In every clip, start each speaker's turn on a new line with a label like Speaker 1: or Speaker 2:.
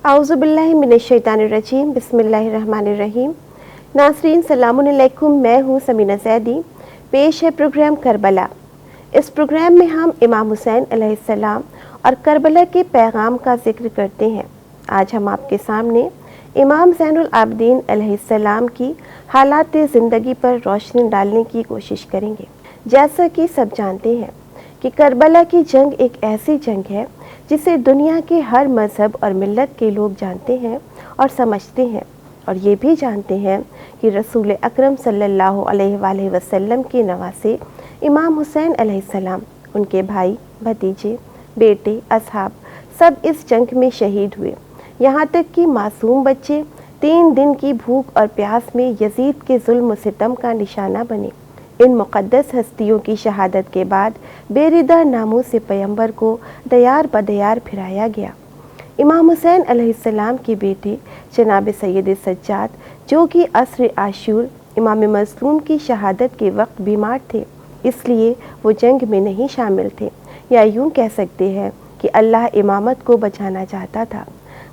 Speaker 1: आऊज़ु बिल्लाहि मिनश्शैतानिर्रजीम बिस्मिल्लाहिर्रहमानिर्रहीम। नाज़रीन सलामुन अलैकुम, मैं हूँ समीना ज़ैदी। पेश है प्रोग्राम करबला। इस प्रोग्राम में हम इमाम हुसैन अलैहिस्सलाम और करबला के पैगाम का जिक्र करते हैं। आज हम आपके सामने इमाम ज़ैनुल आबिदीन अलैहिस्सलाम की हालात ज़िंदगी पर रोशनी डालने की कोशिश करेंगे। जैसा कि सब जानते हैं कि करबला की जंग एक ऐसी जंग है जिसे दुनिया के हर मज़हब और मिल्लत के लोग जानते हैं और समझते हैं, और ये भी जानते हैं कि रसूल अकरम सल्लल्लाहु अलैहि वसल्लम के नवासे इमाम हुसैन अलैहिस्सलाम, उनके भाई, भतीजे, बेटे, असहाब सब इस जंग में शहीद हुए। यहाँ तक कि मासूम बच्चे 3 दिन की भूख और प्यास में यजीद के जुल्म सितम का निशाना बने। इन मुक़द्दस हस्तियों की शहादत के बाद बेरिदा नामों से पैगंबर को दयार बदयार फिराया गया। इमाम हुसैन अलैहिस्सलाम के बेटे जनाब सैयद सज्जाद, जो कि असर आशूर इमाम मज़लूम की शहादत के वक्त बीमार थे, इसलिए वो जंग में नहीं शामिल थे, या यूँ कह सकते हैं कि अल्लाह इमामत को बचाना चाहता था।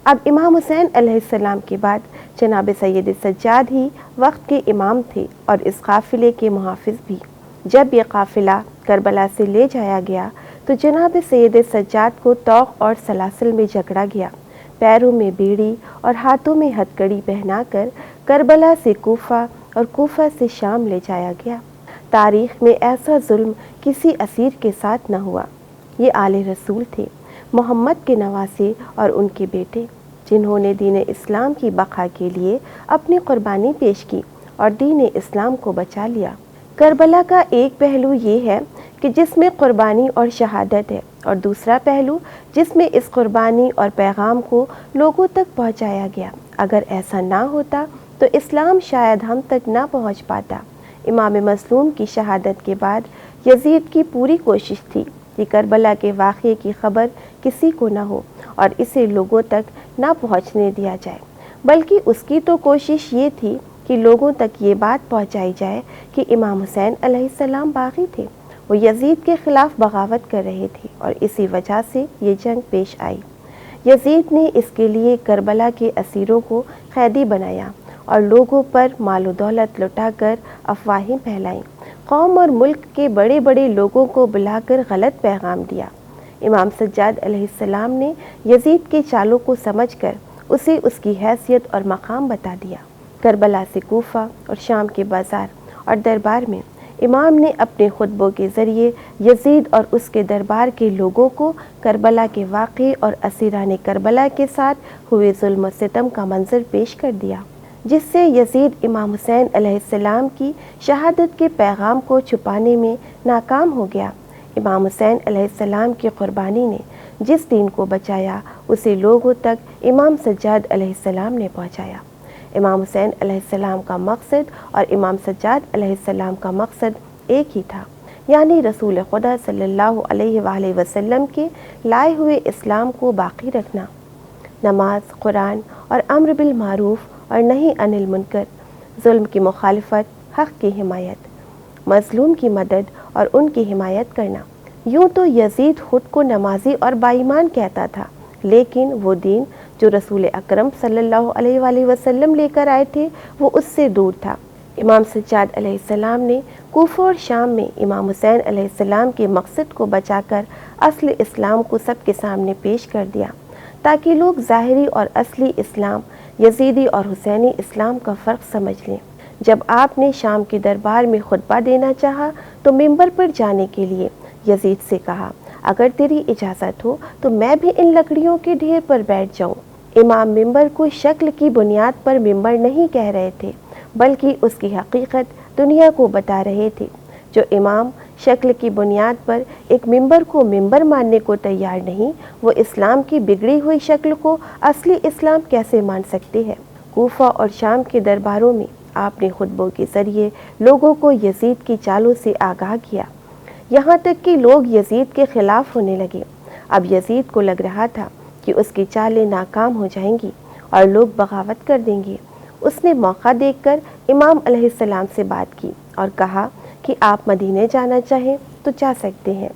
Speaker 1: अब इमाम हुसैन अलैहिस्सलाम के बाद जनाब सैयद सज्जाद ही वक्त के इमाम थे और इस काफ़िले के मुहाफ़िज़ भी। जब यह काफ़िला करबला से ले जाया गया तो जनाब सैयद सज्जाद को तौक़ और सलासिल में जकड़ा गया, पैरों में बीड़ी और हाथों में हथकड़ी पहनाकर करबला से कूफा और कूफा से शाम ले जाया गया। तारीख़ में ऐसा जुल्म किसी असीर के साथ न हुआ। ये आले रसूल थे, मोहम्मद के नवासे और उनके बेटे, जिन्होंने दीन इस्लाम की बका के लिए अपनी कुर्बानी पेश की और दीन इस्लाम को बचा लिया। करबला का एक पहलू ये है कि जिसमें कुर्बानी और शहादत है, और दूसरा पहलू जिसमें इस कुर्बानी और पैगाम को लोगों तक पहुंचाया गया। अगर ऐसा ना होता तो इस्लाम शायद हम तक ना पहुंच पाता। इमाम मज़लूम की शहादत के बाद यजीद की पूरी कोशिश थी कि करबला के वाक़े की खबर किसी को ना हो और इसे लोगों तक ना पहुंचने दिया जाए, बल्कि उसकी तो कोशिश ये थी कि लोगों तक ये बात पहुंचाई जाए कि इमाम हुसैन अलैहिस्सलाम बागी थे, वो यजीद के ख़िलाफ़ बगावत कर रहे थे, और इसी वजह से ये जंग पेश आई। यजीद ने इसके लिए करबला के असीरों को कैदी बनाया और लोगों पर माल दौलत लुटाकर अफवाहें फैलाईं। कौम और मुल्क के बड़े बड़े लोगों को बुलाकर गलत पैगाम दिया। इमाम सज्जाद अलैहिस्सलाम ने यजीद के चालों को समझकर उसे उसकी हैसियत और मकाम बता दिया। करबला से कूफा और शाम के बाज़ार और दरबार में इमाम ने अपने खुतबों के ज़रिए यजीद और उसके दरबार के लोगों को करबला के वाक़े और असीरान करबला के साथ हुए जुल्म सितम का मंजर पेश कर दिया, जिससे यजीद इमाम हुसैन अलैहिस्सलाम की शहादत के पैगाम को छुपाने में नाकाम हो गया। इमाम हुसैन अलैहिस्सलाम की कुर्बानी ने जिस दीन को बचाया उसे लोगों तक इमाम सज्जाद अलैहिस्सलाम ने पहुंचाया। इमाम हुसैन अलैहिस्सलाम का मकसद और इमाम सज्जाद अलैहिस्सलाम का मकसद एक ही था, यानी रसूल खुदा सल्लल्लाहु अलैहि वसल्लम के लाए हुए इस्लाम को बाकी रखना। नमाज, कुरान और अम्र बिल मारूफ और नहीं अनिल मुनकर, जुल्म की मुखालिफत, हक़ की हिमायत, मज़लूम की मदद और उनकी हिमायत करना। यूँ तो यजीद ख़ुद को नमाजी और बाईमान कहता था, लेकिन वो दीन जो रसूल अकरम सल्लल्लाहु अलैहि वसल्लम लेकर आए थे वो उससे दूर था। इमाम सज्जाद अलैहिस्सलाम ने कूफा और शाम में इमाम हुसैन अलैहिस्सलाम के मकसद को बचाकर असली इस्लाम को सबके सामने पेश कर दिया, ताकि लोग ज़ाहिरी और असली इस्लाम, यजीदी और हुसैनी इस्लाम का फ़र्क समझ लें। जब आपने शाम के दरबार में खुतबा देना चाहा तो मिंबर पर जाने के लिए यजीद से कहा, अगर तेरी इजाज़त हो तो मैं भी इन लकड़ियों के ढेर पर बैठ जाऊं। इमाम मिंबर को शक्ल की बुनियाद पर मिंबर नहीं कह रहे थे, बल्कि उसकी हकीकत दुनिया को बता रहे थे। जो इमाम शक्ल की बुनियाद पर एक मिंबर को मिंबर मानने को तैयार नहीं, वो इस्लाम की बिगड़ी हुई शक्ल को असली इस्लाम कैसे मान सकते हैं। कूफा और शाम के दरबारों में आपने खुतबों के ज़रिए लोगों को यजीद की चालों से आगाह किया, यहाँ तक कि लोग यजीद के ख़िलाफ़ होने लगे। अब यजीद को लग रहा था कि उसकी चालें नाकाम हो जाएंगी और लोग बगावत कर देंगे। उसने मौका देखकर इमाम अलैहिस्सलाम से बात की और कहा कि आप मदीने जाना चाहें तो जा सकते हैं।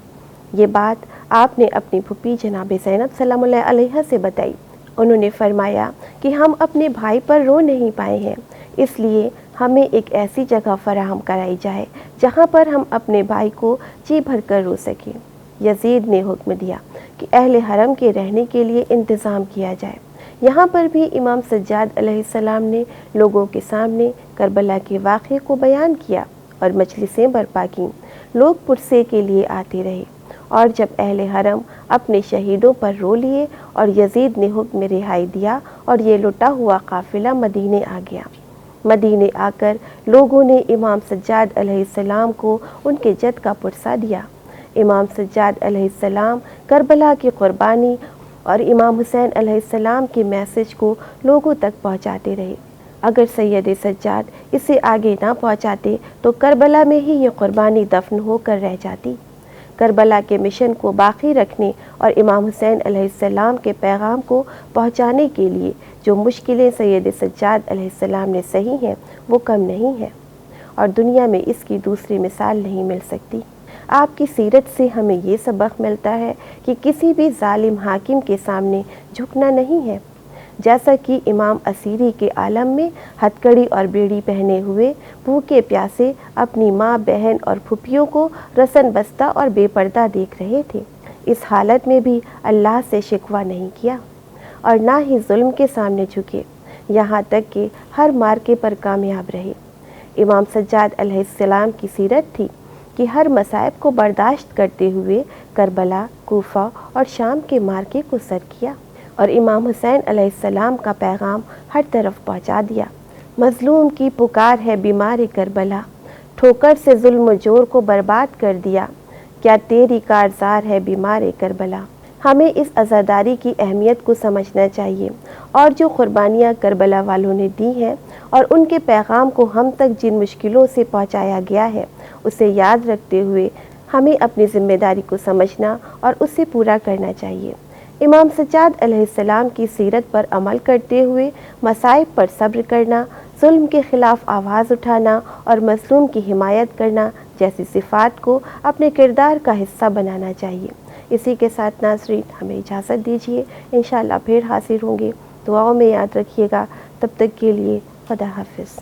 Speaker 1: ये बात आपने अपनी फूफी जनाब ज़ैनब सलामुल्लाह अलैहा से बताई انہوں نے فرمایا کہ ہم اپنے بھائی پر رو نہیں پائے ہیں، اس لیے ہمیں ایک ایسی جگہ فراہم کرائی جائے جہاں پر ہم اپنے بھائی کو جی بھر کر رو سکیں۔ یزید نے حکم دیا کہ اہل حرم کے رہنے کے لیے انتظام کیا جائے۔ یہاں پر بھی امام سجاد علیہ السلام نے لوگوں کے سامنے کربلا کے واقعے کو بیان کیا اور مجلسیں برپا کیں۔ لوگ پرسے کے لیے آتے رہے، اور جب اہل حرم اپنے شہیدوں پر رو لیے اور یزید نے حکم رہائی دیا اور یہ لٹا ہوا قافلہ مدینے آ گیا۔ مدینے آ کر لوگوں نے امام سجاد علیہ السلام کو ان کے جد کا پرسہ دیا۔ امام سجاد علیہ السلام کربلا کی قربانی اور امام حسین علیہ السلام کے میسج کو لوگوں تک پہنچاتے رہے۔ اگر سید سجاد اسے آگے نہ پہنچاتے تو کربلا میں ہی یہ قربانی دفن ہو کر رہ جاتی۔ کربلا کے مشن کو باقی رکھنے اور امام حسین علیہ السلام کے پیغام کو پہنچانے کے لیے جو مشکلیں سید سجاد علیہ السلام نے سہی ہیں وہ کم نہیں ہیں، اور دنیا میں اس کی دوسری مثال نہیں مل سکتی۔ آپ کی سیرت سے ہمیں یہ سبق ملتا ہے کہ کسی بھی ظالم حاکم کے سامنے جھکنا نہیں ہے۔ جیسا کہ امام اسیری کے عالم میں ہتھکڑی اور بیڑی پہنے ہوئے بھوکے پیاسے اپنی ماں، بہن اور پھوپھیوں کو رسن بستہ اور بے پردہ دیکھ رہے تھے، اس حالت میں بھی اللہ سے شکوہ نہیں کیا اور نہ ہی ظلم کے سامنے جھکے، یہاں تک کہ ہر مارکے پر کامیاب رہے۔ امام سجاد علیہ السلام کی سیرت تھی کہ ہر مصائب کو برداشت کرتے ہوئے کربلا، کوفہ اور شام کے مارکے کو سر کیا اور امام حسین علیہ السلام کا پیغام ہر طرف پہنچا دیا۔ مظلوم کی پکار ہے بیمار کربلا، ٹھوکر سے ظلم و جور کو برباد کر دیا، کیا تیری کارزار ہے بیمار کربلا۔ ہمیں اس عزاداری کی اہمیت کو سمجھنا چاہیے، اور جو قربانیاں کربلا والوں نے دی ہیں اور ان کے پیغام کو ہم تک جن مشکلوں سے پہنچایا گیا ہے اسے یاد رکھتے ہوئے ہمیں اپنی ذمہ داری کو سمجھنا اور اسے پورا کرنا چاہیے۔ امام سجاد علیہ السلام کی سیرت پر عمل کرتے ہوئے مصائب پر صبر کرنا، ظلم کے خلاف آواز اٹھانا اور مظلوم کی حمایت کرنا جیسی صفات کو اپنے کردار کا حصہ بنانا چاہیے۔ اسی کے ساتھ ناظرین ہمیں اجازت دیجیے، انشاءاللہ پھر حاضر ہوں گے۔ دعاؤں میں یاد رکھیے گا، تب تک کے لیے خدا حافظ۔